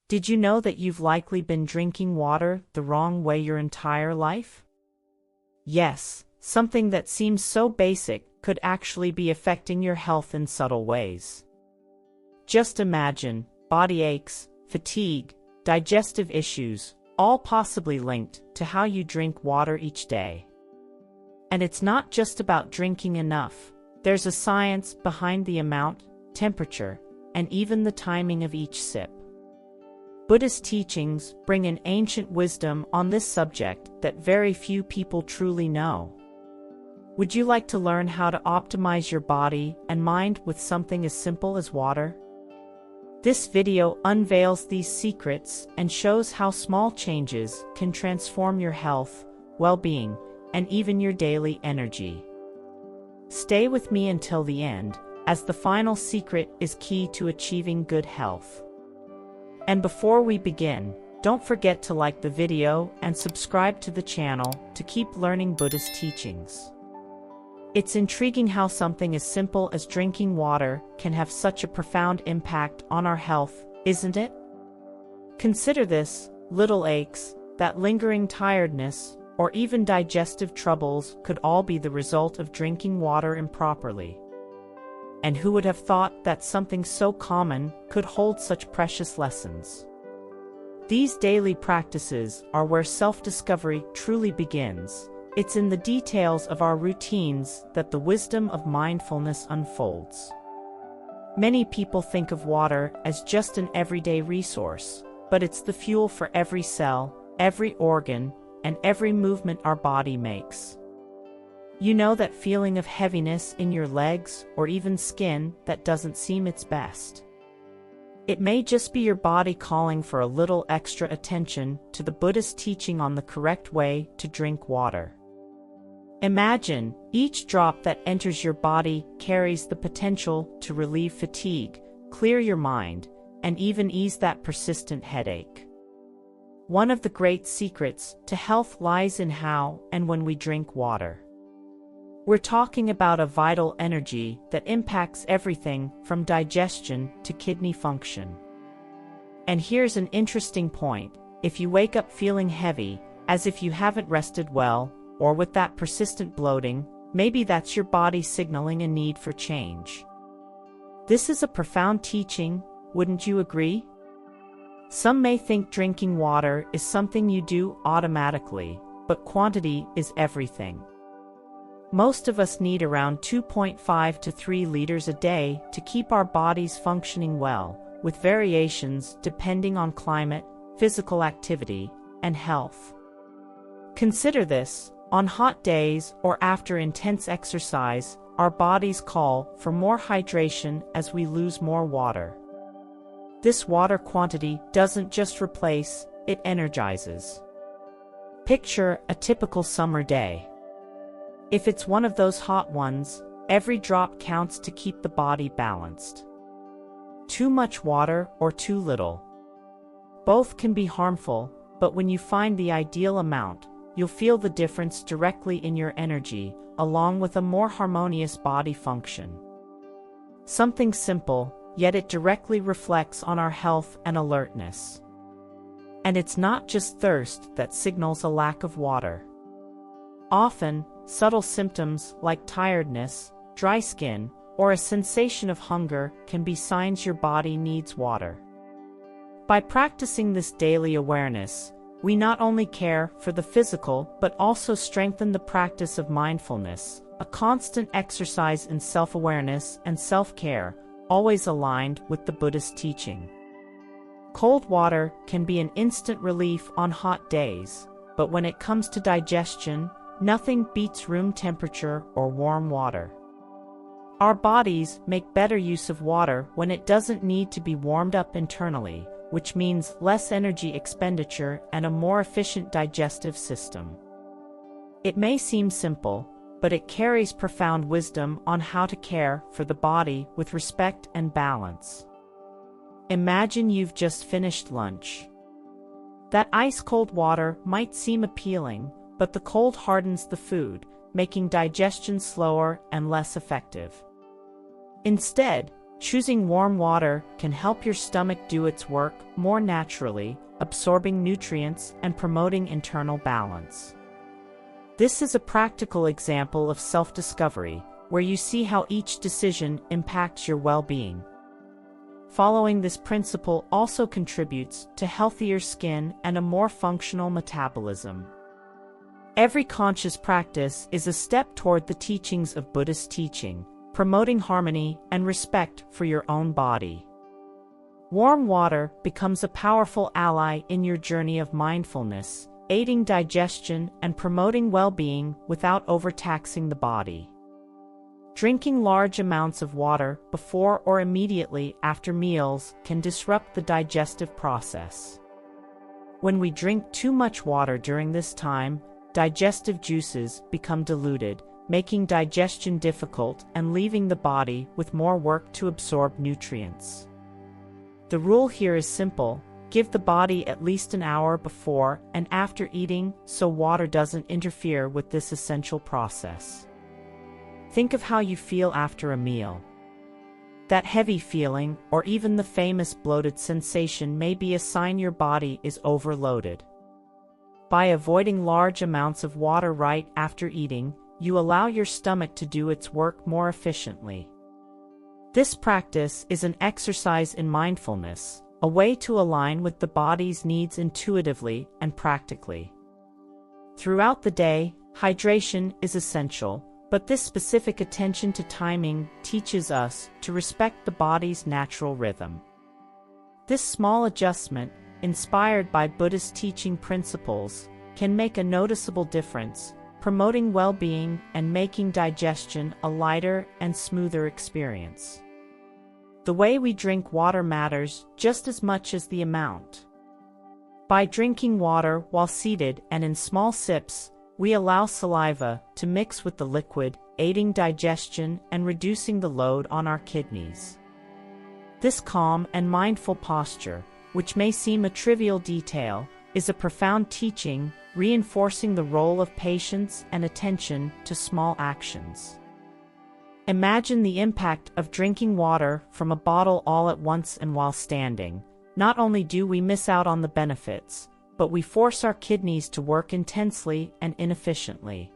Did you know that you've likely been drinking water the wrong way your entire life? Yes, something that seems so basic could actually be affecting your health in subtle ways. Just imagine body aches, fatigue, digestive issues, all possibly linked to how you drink water each day. And it's not just about drinking enough. There's a science behind the amount, temperature, and even the timing of each sip. Buddhist teachings bring an ancient wisdom on this subject that very few people truly know. Would you like to learn how to optimize your body and mind with something as simple as water? This video unveils these secrets and shows how small changes can transform your health, well-being, and even your daily energy. Stay with me until the end, as the final secret is key to achieving good health. And before we begin, don't forget to like the video and subscribe to the channel to keep learning Buddhist teachings. It's intriguing how something as simple as drinking water can have such a profound impact on our health, isn't it? Consider this: little aches, that lingering tiredness, or even digestive troubles could all be the result of drinking water improperly. And who would have thought that something so common could hold such precious lessons? These daily practices are where self-discovery truly begins. It's in the details of our routines that the wisdom of mindfulness unfolds. Many people think of water as just an everyday resource, but it's the fuel for every cell, every organ, and every movement our body makes. You know that feeling of heaviness in your legs or even skin that doesn't seem its best? It may just be your body calling for a little extra attention to the Buddhist teaching on the correct way to drink water. Imagine, each drop that enters your body carries the potential to relieve fatigue, clear your mind, and even ease that persistent headache. One of the great secrets to health lies in how and when we drink water. We're talking about a vital energy that impacts everything from digestion to kidney function. And here's an interesting point: if you wake up feeling heavy, as if you haven't rested well, or with that persistent bloating, maybe that's your body signaling a need for change. This is a profound teaching, wouldn't you agree? Some may think drinking water is something you do automatically, but quantity is everything. Most of us need around 2.5 to 3 liters a day to keep our bodies functioning well, with variations depending on climate, physical activity, and health. Consider this: on hot days or after intense exercise, our bodies call for more hydration as we lose more water. This water quantity doesn't just replace, it energizes. Picture a typical summer day. If it's one of those hot ones, every drop counts to keep the body balanced. Too much water or too little. Both can be harmful, but when you find the ideal amount, you'll feel the difference directly in your energy, along with a more harmonious body function. Something simple, yet it directly reflects on our health and alertness. And it's not just thirst that signals a lack of water. Often, subtle symptoms like tiredness, dry skin, or a sensation of hunger can be signs your body needs water. By practicing this daily awareness, we not only care for the physical but also strengthen the practice of mindfulness, a constant exercise in self-awareness and self-care, always aligned with the Buddhist teaching. Cold water can be an instant relief on hot days, but when it comes to digestion, nothing beats room temperature or warm water. Our bodies make better use of water when it doesn't need to be warmed up internally, which means less energy expenditure and a more efficient digestive system. It may seem simple, but it carries profound wisdom on how to care for the body with respect and balance. Imagine you've just finished lunch. That ice-cold water might seem appealing, but the cold hardens the food, making digestion slower and less effective. Instead, Choosing warm water can help your stomach do its work more naturally, absorbing nutrients and promoting internal balance. This is a practical example of self-discovery, where you see how each decision impacts your well-being. Following this principle also contributes to healthier skin and a more functional metabolism. Every conscious practice is a step toward the teachings of Buddhist teaching, promoting harmony and respect for your own body. Warm water becomes a powerful ally in your journey of mindfulness, aiding digestion and promoting well-being without overtaxing the body. Drinking large amounts of water before or immediately after meals can disrupt the digestive process. When we drink too much water during this time, digestive juices become diluted, making digestion difficult and leaving the body with more work to absorb nutrients. The rule here is simple: give the body at least an hour before and after eating so water doesn't interfere with this essential process. Think of how you feel after a meal. That heavy feeling, or even the famous bloated sensation, may be a sign your body is overloaded. By avoiding large amounts of water right after eating, you allow your stomach to do its work more efficiently. This practice is an exercise in mindfulness, a way to align with the body's needs intuitively and practically. Throughout the day, hydration is essential, but this specific attention to timing teaches us to respect the body's natural rhythm. This small adjustment, inspired by Buddhist teaching principles, can make a noticeable difference, promoting well-being and making digestion a lighter and smoother experience. The way we drink water matters just as much as the amount. By drinking water while seated and in small sips, we allow saliva to mix with the liquid, aiding digestion and reducing the load on our kidneys. This calm and mindful posture, which may seem a trivial detail, is a profound teaching, reinforcing the role of patience and attention to small actions. Imagine the impact of drinking water from a bottle all at once and while standing. Not only do we miss out on the benefits, but we force our kidneys to work intensely and inefficiently.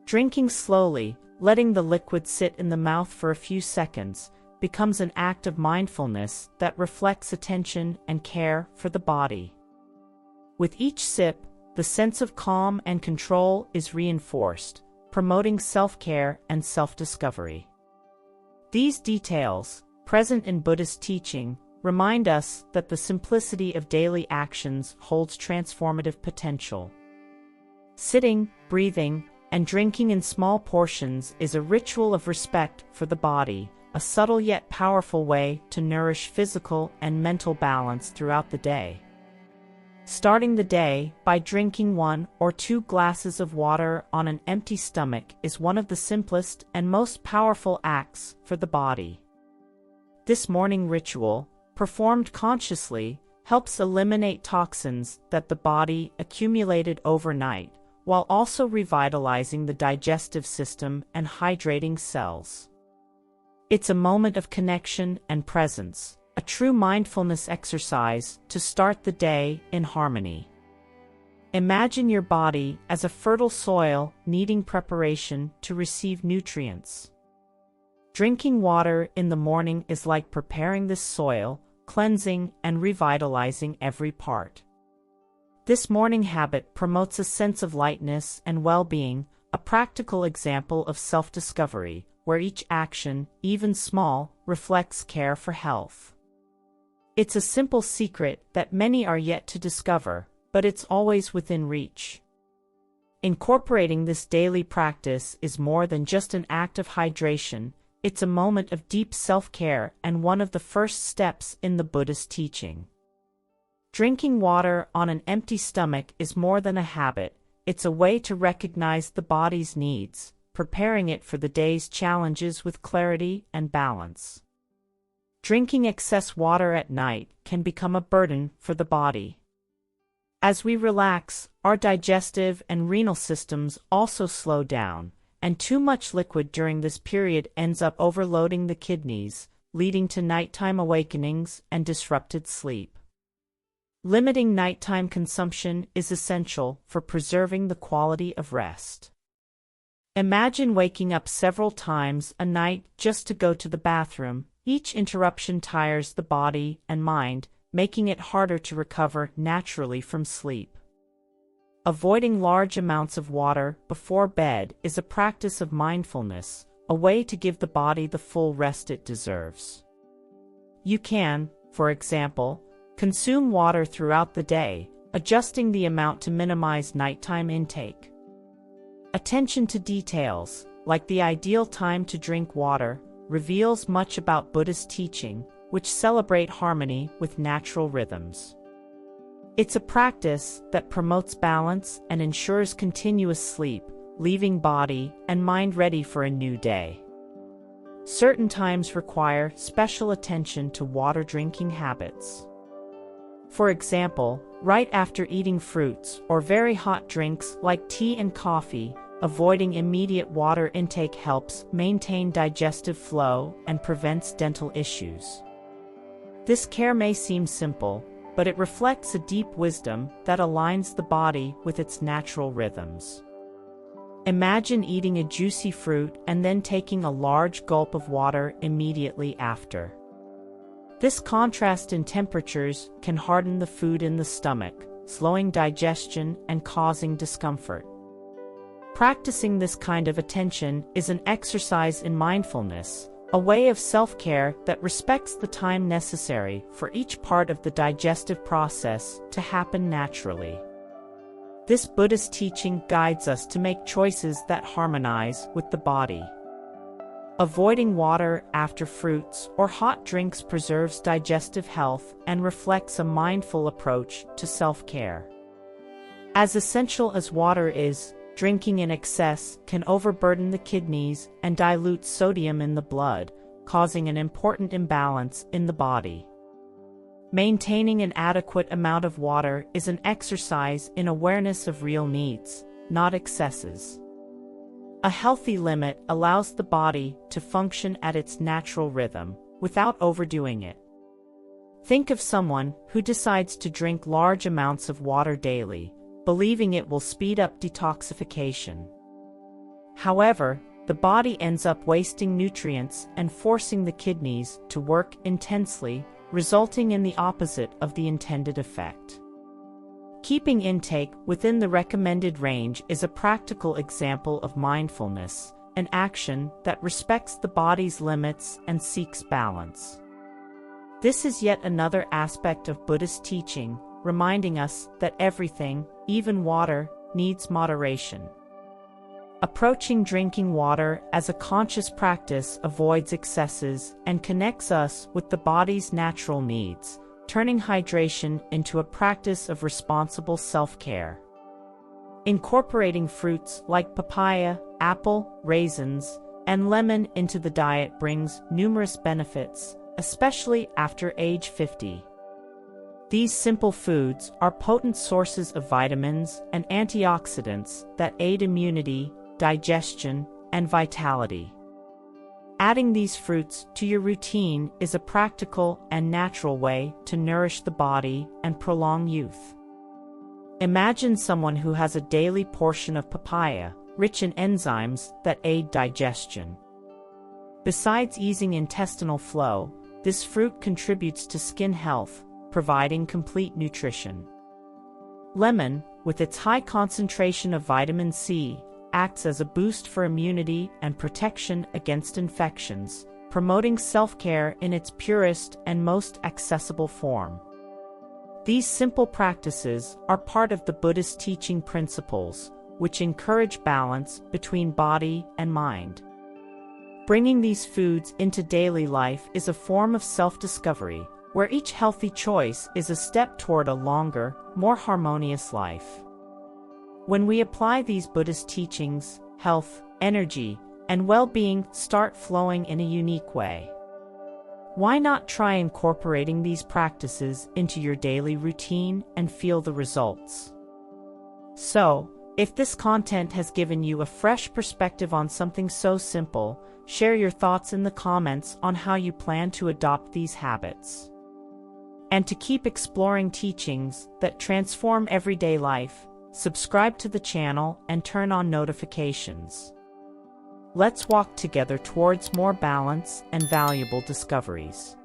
Drinking slowly, letting the liquid sit in the mouth for a few seconds, becomes an act of mindfulness that reflects attention and care for the body. With each sip, the sense of calm and control is reinforced, promoting self-care and self-discovery. These details, present in Buddhist teaching, remind us that the simplicity of daily actions holds transformative potential. Sitting, breathing, and drinking in small portions is a ritual of respect for the body, a subtle yet powerful way to nourish physical and mental balance throughout the day. Starting the day by drinking 1 or 2 glasses of water on an empty stomach is one of the simplest and most powerful acts for the body. This morning ritual, performed consciously, helps eliminate toxins that the body accumulated overnight, while also revitalizing the digestive system and hydrating cells. It's a moment of connection and presence, a true mindfulness exercise to start the day in harmony. Imagine your body as a fertile soil needing preparation to receive nutrients. Drinking water in the morning is like preparing this soil, cleansing and revitalizing every part. This morning habit promotes a sense of lightness and well-being, a practical example of self-discovery, where each action, even small, reflects care for health. It's a simple secret that many are yet to discover, but it's always within reach. Incorporating this daily practice is more than just an act of hydration. It's a moment of deep self-care and one of the first steps in the Buddhist teaching. Drinking water on an empty stomach is more than a habit, it's a way to recognize the body's needs, preparing it for the day's challenges with clarity and balance. Drinking excess water at night can become a burden for the body. As we relax, our digestive and renal systems also slow down, and too much liquid during this period ends up overloading the kidneys, leading to nighttime awakenings and disrupted sleep. Limiting nighttime consumption is essential for preserving the quality of rest. Imagine waking up several times a night just to go to the bathroom. Each interruption tires the body and mind, making it harder to recover naturally from sleep. Avoiding large amounts of water before bed is a practice of mindfulness, a way to give the body the full rest it deserves. You can, for example, consume water throughout the day, adjusting the amount to minimize nighttime intake. Attention to details, like the ideal time to drink water, reveals much about Buddhist teaching, which celebrate harmony with natural rhythms. It's a practice that promotes balance and ensures continuous sleep, leaving body and mind ready for a new day. Certain times require special attention to water drinking habits. For example, right after eating fruits or very hot drinks like tea and coffee, avoiding immediate water intake helps maintain digestive flow and prevents dental issues. This care may seem simple, but it reflects a deep wisdom that aligns the body with its natural rhythms. Imagine eating a juicy fruit and then taking a large gulp of water immediately after. This contrast in temperatures can harden the food in the stomach, slowing digestion and causing discomfort. Practicing this kind of attention is an exercise in mindfulness, a way of self-care that respects the time necessary for each part of the digestive process to happen naturally. This Buddhist teaching guides us to make choices that harmonize with the body. Avoiding water after fruits or hot drinks preserves digestive health and reflects a mindful approach to self-care. As essential as water is, drinking in excess can overburden the kidneys and dilute sodium in the blood, causing an important imbalance in the body. Maintaining an adequate amount of water is an exercise in awareness of real needs, not excesses. A healthy limit allows the body to function at its natural rhythm, without overdoing it. Think of someone who decides to drink large amounts of water daily, believing it will speed up detoxification. However, the body ends up wasting nutrients and forcing the kidneys to work intensely, resulting in the opposite of the intended effect. Keeping intake within the recommended range is a practical example of mindfulness, an action that respects the body's limits and seeks balance. This is yet another aspect of Buddhist teaching, reminding us that everything, even water, needs moderation. Approaching drinking water as a conscious practice avoids excesses and connects us with the body's natural needs, turning hydration into a practice of responsible self-care. Incorporating fruits like papaya, apple, raisins, and lemon into the diet brings numerous benefits, especially after age 50. These simple foods are potent sources of vitamins and antioxidants that aid immunity, digestion, and vitality. Adding these fruits to your routine is a practical and natural way to nourish the body and prolong youth. Imagine someone who has a daily portion of papaya, rich in enzymes that aid digestion. Besides easing intestinal flow, this fruit contributes to skin health, providing complete nutrition. Lemon, with its high concentration of vitamin C, acts as a boost for immunity and protection against infections, promoting self-care in its purest and most accessible form. These simple practices are part of the Buddhist teaching principles, which encourage balance between body and mind. Bringing these foods into daily life is a form of self-discovery, where each healthy choice is a step toward a longer, more harmonious life. When we apply these Buddhist teachings, health, energy, and well-being start flowing in a unique way. Why not try incorporating these practices into your daily routine and feel the results? So, If this content has given you a fresh perspective on something so simple, share your thoughts in the comments on how you plan to adopt these habits. And to keep exploring teachings that transform everyday life, subscribe to the channel and turn on notifications. Let's walk together towards more balance and valuable discoveries.